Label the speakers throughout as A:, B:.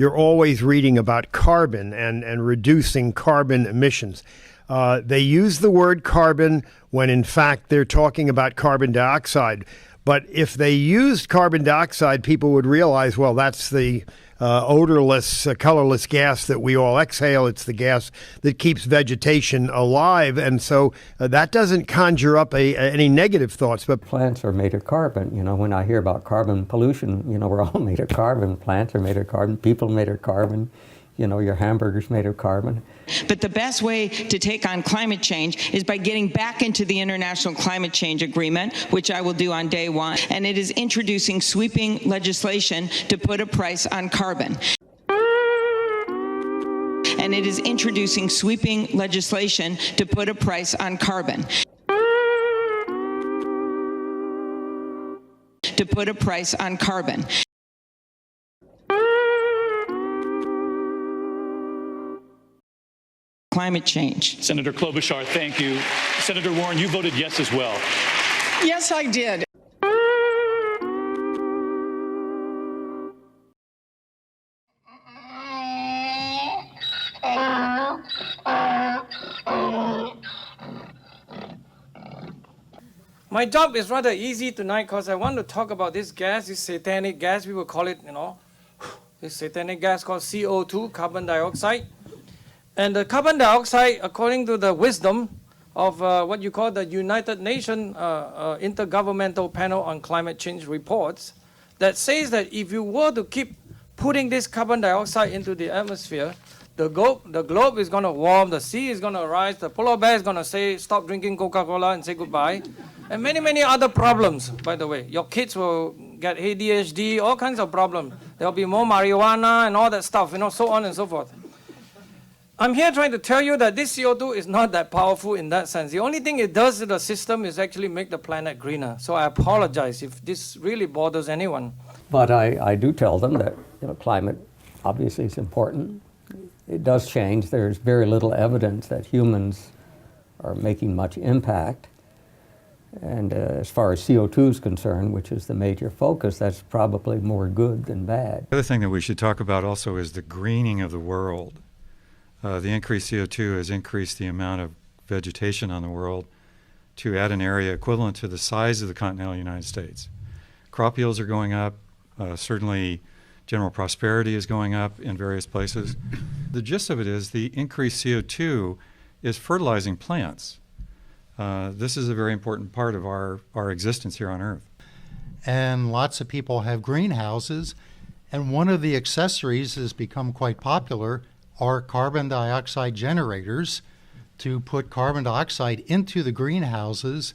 A: you're always reading about carbon and reducing carbon emissions. They use the word carbon when in fact they're talking about carbon dioxide. But if they used carbon dioxide, people would realize, well, that's the odorless, colorless gas that we all exhale. It's the gas that keeps vegetation alive. And so that doesn't conjure up any negative thoughts. But
B: plants are made of carbon. You know, when I hear about carbon pollution, you know, we're all made of carbon. Plants are made of carbon. People made of carbon. You know, your hamburger's made of carbon.
C: But the best way to take on climate change is by getting back into the International Climate Change Agreement, which I will do on day one, and it is introducing sweeping legislation to put a price on carbon. And it is introducing sweeping legislation to put a price on carbon. To put a price on carbon. Climate change.
D: Senator Klobuchar, thank you. Senator Warren, you voted yes as well.
E: Yes, I did.
F: My job is rather easy tonight because I want to talk about this gas, this satanic gas, we will call it, you know, this satanic gas called CO2, carbon dioxide. And the carbon dioxide, according to the wisdom of what you call the United Nations Intergovernmental Panel on Climate Change reports, that says that if you were to keep putting this carbon dioxide into the atmosphere, the globe is going to warm, the sea is going to rise, the polar bear is going to say, stop drinking Coca-Cola and say goodbye, and many, many other problems, by the way. Your kids will get ADHD, all kinds of problems. There will be more marijuana and all that stuff, you know, so on and so forth. I'm here trying to tell you that this CO2 is not that powerful in that sense. The only thing it does to the system is actually make the planet greener. So I apologize if this really bothers anyone.
B: But I do tell them that, you know, climate obviously is important. It does change. There's very little evidence that humans are making much impact. And as far as CO2 is concerned, which is the major focus, that's probably more good than bad.
G: The other thing that we should talk about also is the greening of the world. The increased CO2 has increased the amount of vegetation on the world to at an area equivalent to the size of the continental United States. Crop yields are going up. Certainly general prosperity is going up in various places. The gist of it is the increased CO2 is fertilizing plants. This is a very important part of our existence here on Earth.
H: And lots of people have greenhouses, and one of the accessories has become quite popular are carbon dioxide generators to put carbon dioxide into the greenhouses,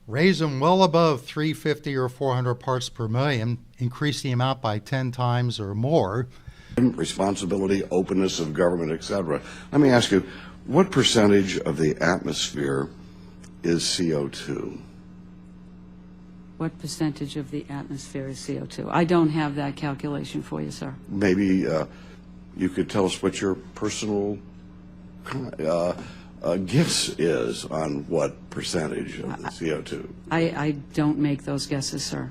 H: raise them well above 350 or 400 parts per million, increase the amount by 10 times or more.
I: Responsibility, openness of government, etc. Let me ask you, what percentage of the atmosphere is CO2?
J: What percentage of the atmosphere is CO2? I don't have that calculation for you, sir.
I: Maybe you could tell us what your personal guess is on what percentage of the CO2.
J: I don't make those guesses, sir.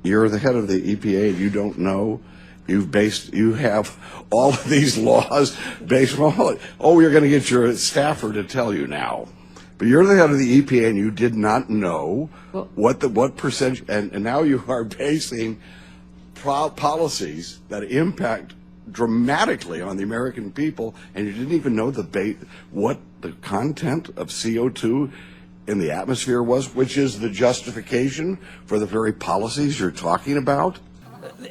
I: You're the head of the EPA and you don't know? You have all of these laws based on, oh, you're going to get your staffer to tell you now. But you're the head of the EPA and you did not know what percentage, and now you are basing policies that impact dramatically on the American people, and you didn't even know what the content of CO2 in the atmosphere was, which is the justification for the very policies you're talking about?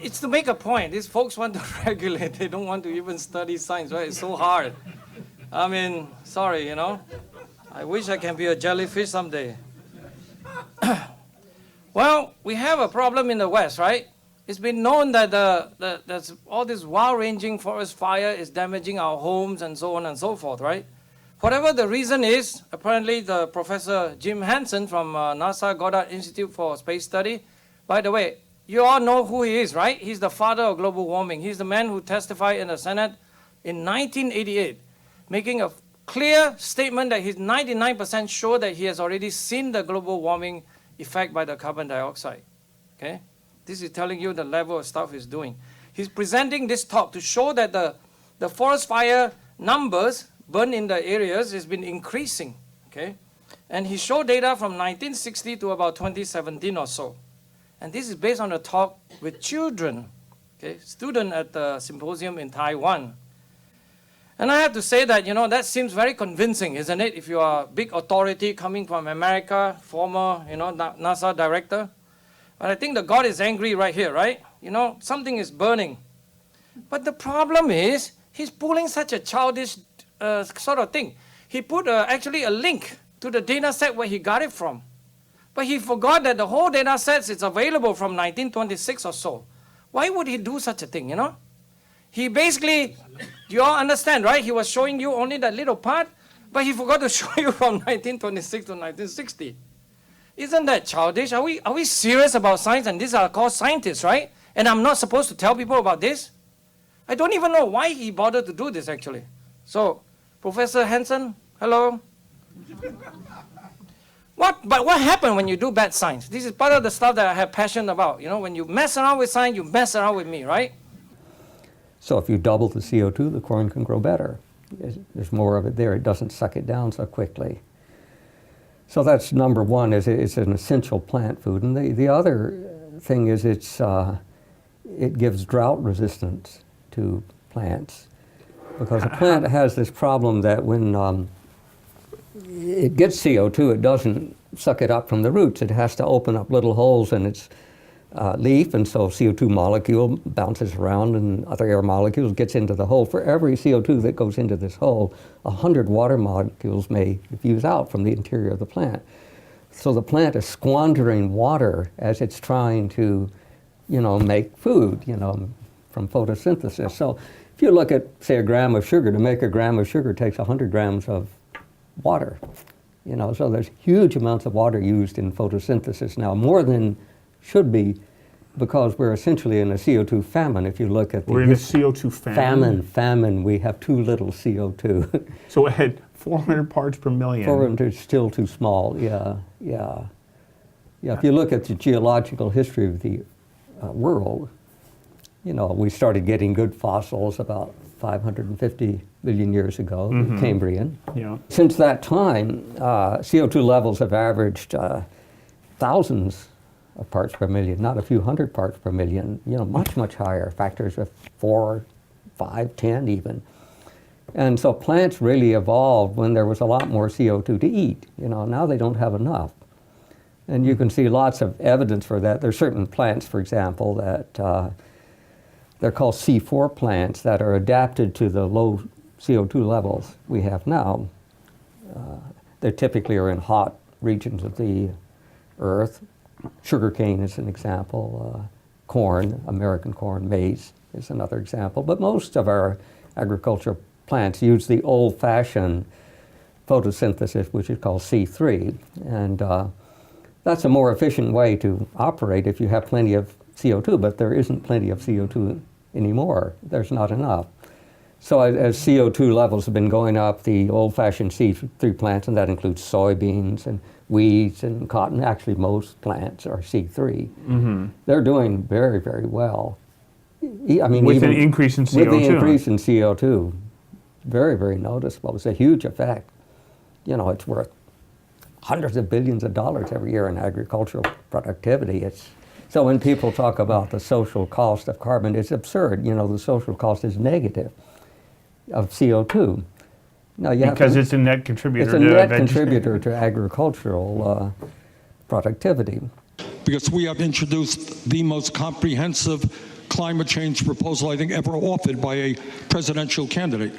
F: It's to make a point. These folks want to regulate. They don't want to even study science, right? It's so hard. I mean, sorry, you know. I wish I can be a jellyfish someday. Well, we have a problem in the West, right? It's been known that there's all this wild-ranging forest fire is damaging our homes and so on and so forth, right? Whatever the reason is, apparently the Professor Jim Hansen from NASA Goddard Institute for Space Study, by the way, you all know who he is, right? He's the father of global warming. He's the man who testified in the Senate in 1988, making a clear statement that he's 99% sure that he has already seen the global warming effect by the carbon dioxide, okay? This is telling you the level of stuff he's doing. He's presenting this talk to show that the forest fire numbers burned in the areas has been increasing, okay? And he showed data from 1960 to about 2017 or so. And this is based on a talk with children, okay, students at the symposium in Taiwan. And I have to say that, that seems very convincing, isn't it? If you are a big authority coming from America, former, NASA director. But I think that God is angry right here, right? Something is burning. But the problem is, he's pulling such a childish sort of thing. He put actually a link to the data set where he got it from. But he forgot that the whole data set is available from 1926 or so. Why would he do such a thing, He basically, you all understand, right? He was showing you only that little part, but he forgot to show you from 1926 to 1960. Isn't that childish? Are we serious about science? And these are called scientists, right? And I'm not supposed to tell people about this? I don't even know why he bothered to do this, actually. So, Professor Hansen, hello. But what happened when you do bad science? This is part of the stuff that I have passion about. When you mess around with science, you mess around with me, right?
B: So if you double the CO2, the corn can grow better. There's more of it there. It doesn't suck it down so quickly. So that's number one, is it's an essential plant food. And the other thing is it gives drought resistance to plants. Because a plant has this problem that when it gets CO2, it doesn't suck it up from the roots. It has to open up little holes in its leaf, and so CO2 molecule bounces around and other air molecules gets into the hole. For every CO2 that goes into this hole, 100 water molecules may diffuse out from the interior of the plant. So the plant is squandering water as it's trying to, make food, from photosynthesis. So if you look at, say, a gram of sugar, to make a gram of sugar takes 100 grams of water. So there's huge amounts of water used in photosynthesis now, more than should be, because we're essentially in a CO2 famine. If you look at
K: we're in a CO2 famine.
B: Famine. We have too little CO2.
K: So it had 400 parts per million.
B: 400 is still too small. Yeah. If you look at the geological history of the world, we started getting good fossils about 550 million years ago, Cambrian. Yeah. Since that time, CO2 levels have averaged thousands of parts per million, not a few hundred parts per million, much, much higher, factors of 4, 5, 10 even. And so plants really evolved when there was a lot more CO2 to eat. Now they don't have enough. And you can see lots of evidence for that. There's certain plants, for example, that they're called C4 plants that are adapted to the low CO2 levels we have now. They typically are in hot regions of the earth. Sugarcane is an example. Corn, American corn, maize is another example. But most of our agricultural plants use the old-fashioned photosynthesis, which is called C3. And that's a more efficient way to operate if you have plenty of CO2, but there isn't plenty of CO2 anymore. There's not enough. So as CO2 levels have been going up, the old-fashioned C3 plants, and that includes soybeans and weeds and cotton, actually most plants are C3. They're doing very, very well. I mean,
K: with an increase in CO2.
B: With the increase in CO2, very, very noticeable. It's a huge effect. It's worth hundreds of billions of dollars every year in agricultural productivity. So when people talk about the social cost of carbon, it's absurd. The social cost is negative of CO2. Now,
K: because it's a net contributor.
B: It's a net contributor to agricultural productivity.
L: Because we have introduced the most comprehensive climate change proposal I think ever offered by a presidential candidate.